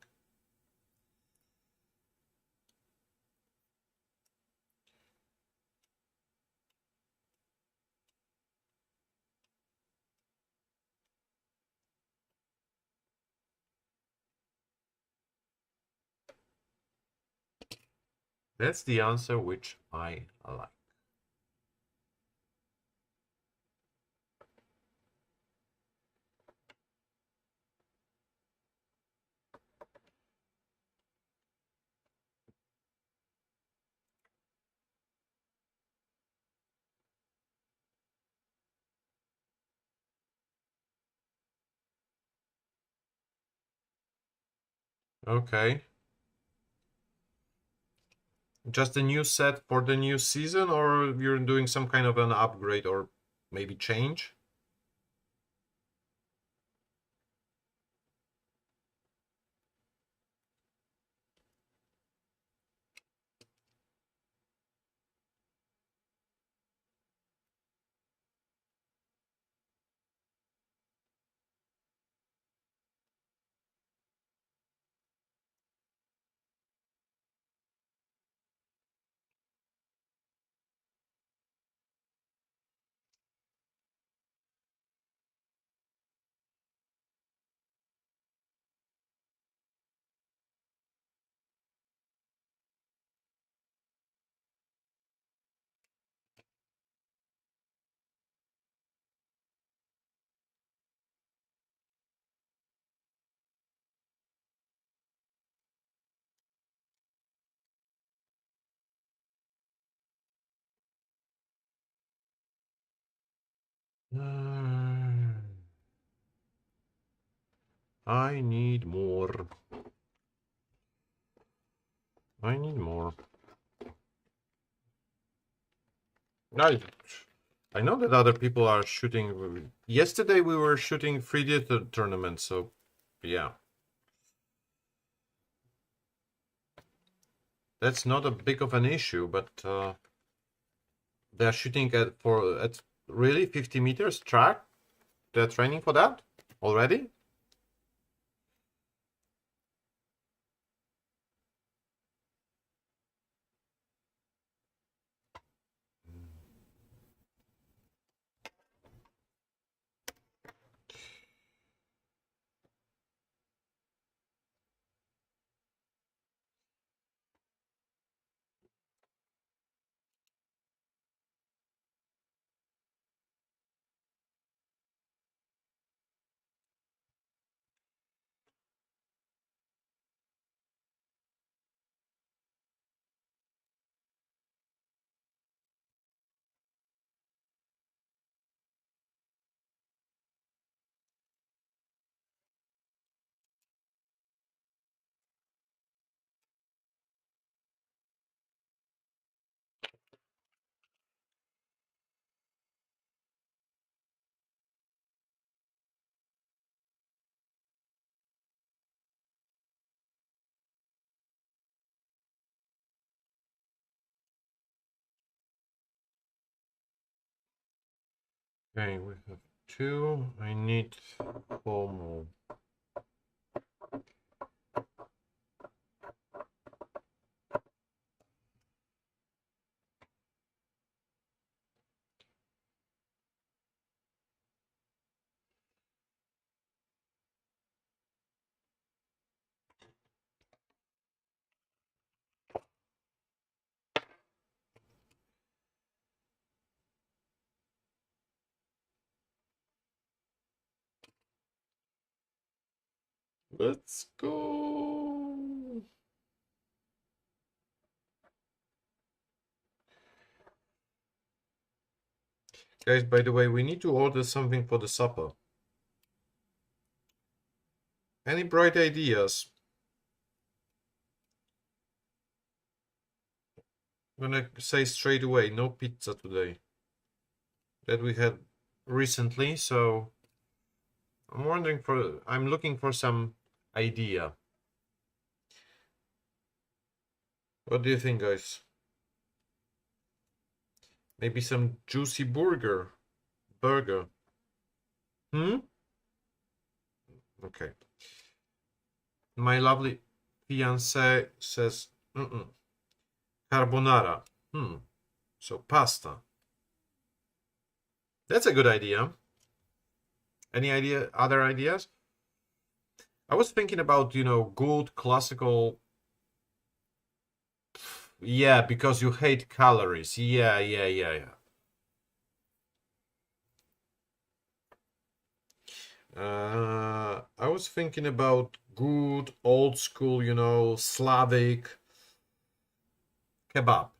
That's the answer which I like. Okay. Just a new set for the new season, or you're doing some kind of an upgrade or maybe change? I need more. I need more. I, I know that other people are shooting. Yesterday we were shooting 3D tournaments, so yeah. That's not a big of an issue, but they're shooting at really 50 meters track. They're training for that already. Okay, we have two. I need four more. Let's go. Guys, by the way, we need to order something for the supper. Any bright ideas? I'm gonna say straight away, no pizza today. That we had recently, so I'm looking for some idea. What do you think, guys? Maybe some juicy burger. Hmm? Okay. My lovely fiance says, carbonara. So pasta. That's a good idea. Any other ideas? I was thinking about, good classical. Yeah, because you hate calories. Yeah, yeah, yeah, yeah. I was thinking about good old school, Slavic kebab.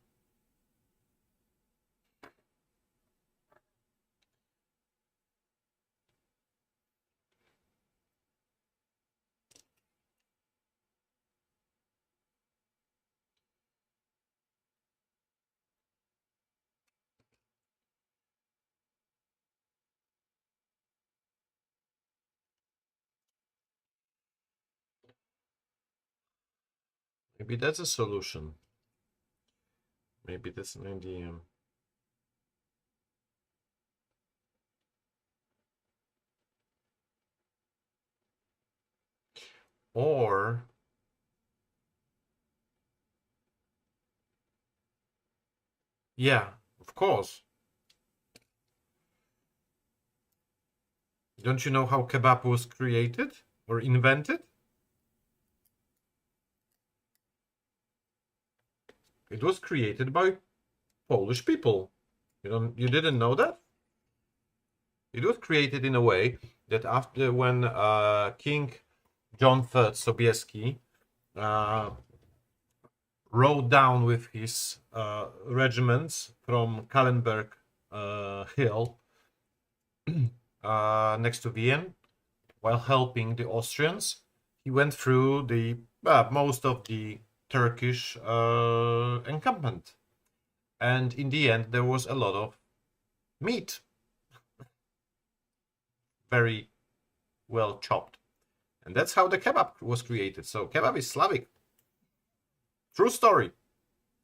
Maybe that's a solution. Maybe that's an idea. Or, yeah, of course. Don't you know how kebab was created or invented? It was created by Polish people. You didn't know that? It was created in a way that after when King John III Sobieski uh, rode down with his regiments from Kallenberg Hill next to Vienna while helping the Austrians. He went through the most of the Turkish encampment, and in the end, there was a lot of meat, very well chopped, and that's how the kebab was created. So kebab is Slavic. True story.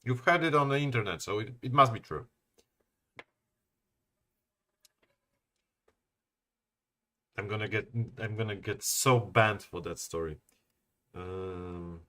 You've heard it on the internet, so it must be true. I'm gonna get so banned for that story. Um,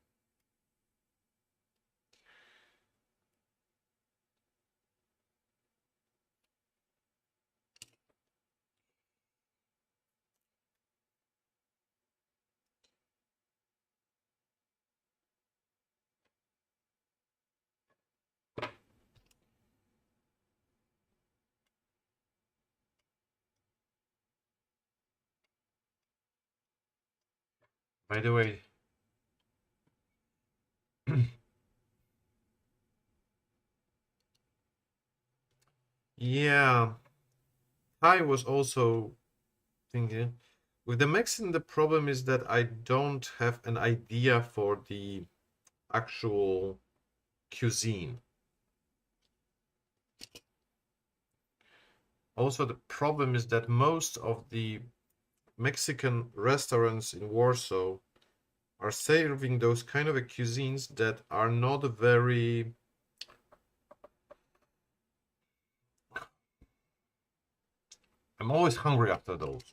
by the way, yeah, I was also thinking with the Mexican, the problem is that I don't have an idea for the actual cuisine. Also, the problem is that most of the Mexican restaurants in Warsaw are serving those kind of cuisines that are not very. I'm always hungry after those.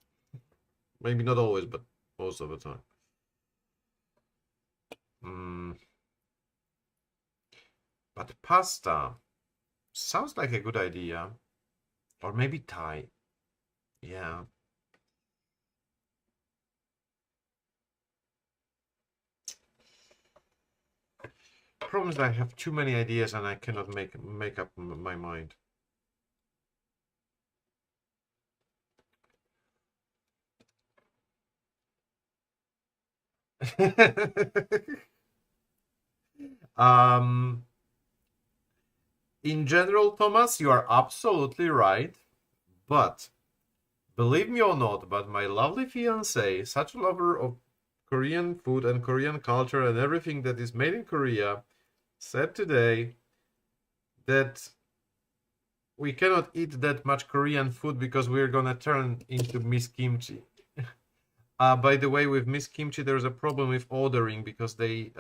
Maybe not always, but most of the time. Mm, but pasta sounds like a good idea. Or maybe Thai. Yeah. Problem is I have too many ideas and I cannot make up my mind. um, in general, Thomas, you are absolutely right. But believe me or not, but my lovely fiance, such a lover of Korean food and Korean culture and everything that is made in Korea, said today that we cannot eat that much Korean food because we're gonna turn into Miss Kimchi. By the way, with Miss Kimchi, there's a problem with ordering because they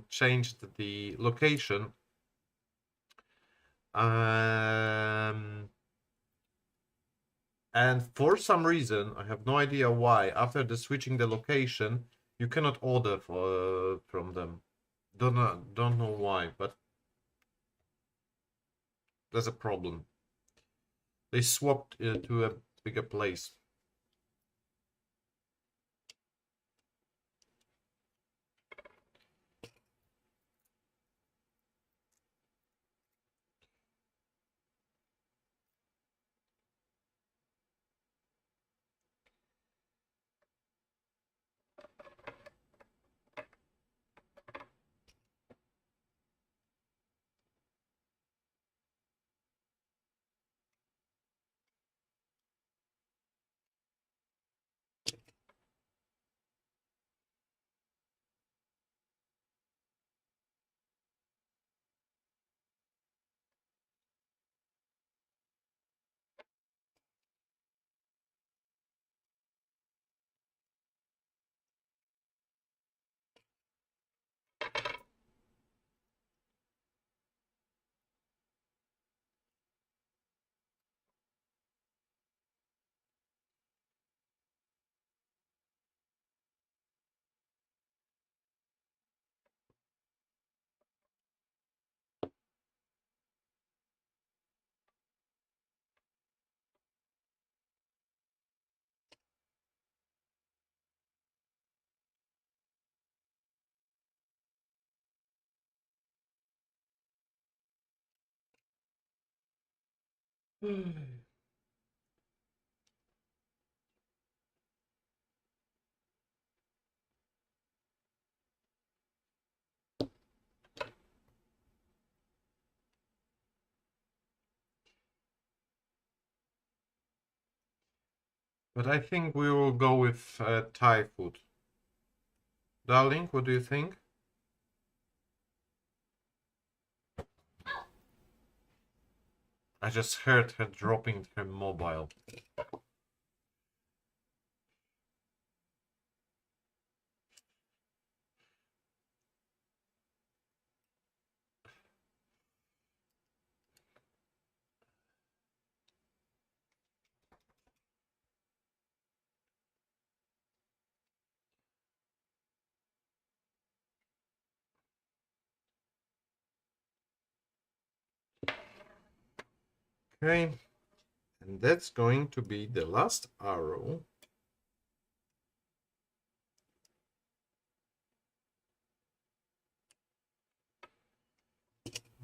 changed the location. And for some reason, I have no idea why, after the switching the location, You cannot order from them. Don't know why, but there's a problem. They swapped to a bigger place. But I think we will go with Thai food. Darling, what do you think? I just heard her dropping her mobile. Okay, and that's going to be the last arrow.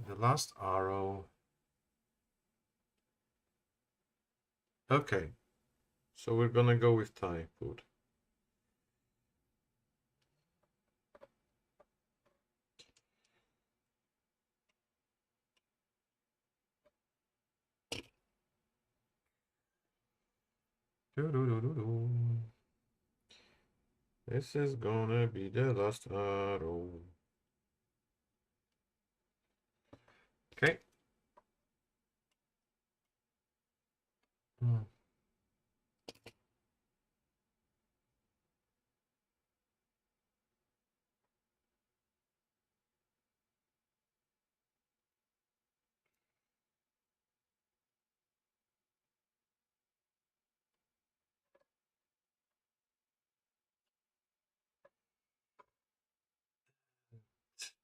The last arrow. Okay, so we're gonna go with Thai food. This is gonna be the last arrow. Okay.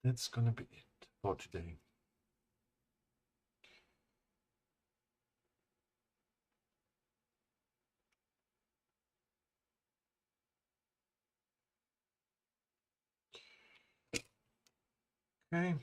That's gonna be it for today. Okay.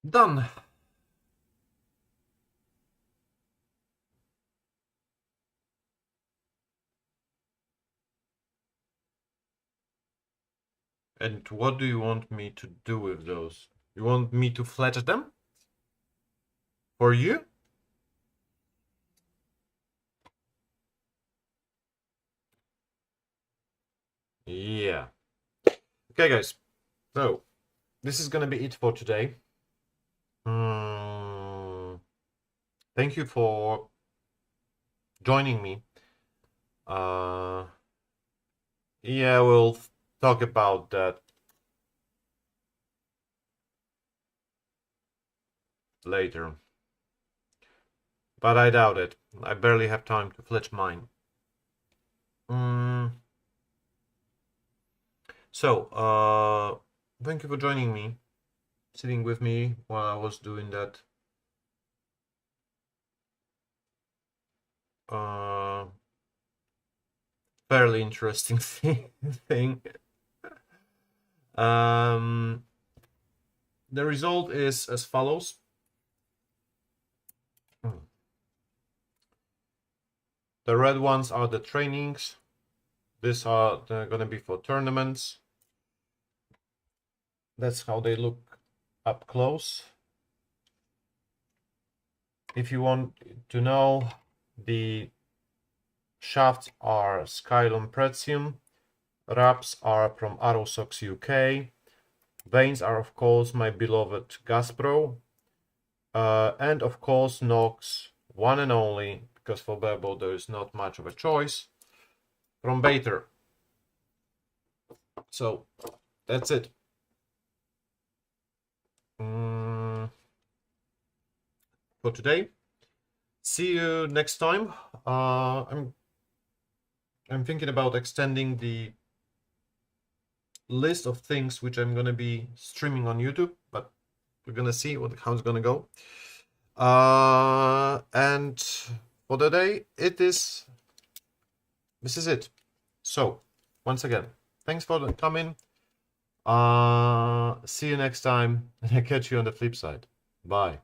Done. And what do you want me to do with those? You want me to flatten them? For you? Yeah. Okay, guys. So this is gonna be it for today. Thank you for joining me. Yeah, we'll talk about that later. But I doubt it. I barely have time to fletch mine. So, thank you for joining me, sitting with me while I was doing that. Fairly interesting thing. The result is as follows. The red ones are the trainings. These are gonna be for tournaments. That's how they look up close. If you want to know, the shafts are Skylon Pretium, wraps are from Arrowsox UK, vanes are of course my beloved Gaspro, and of course Nox, one and only, because for Bebo there is not much of a choice, from Bater. So that's it. For today. See you next time. I'm thinking about extending the list of things which I'm gonna be streaming on YouTube, but we're gonna see how it's gonna go. And for the day, this is it. So once again, thanks for coming. See you next time, and I catch you on the flip side. Bye.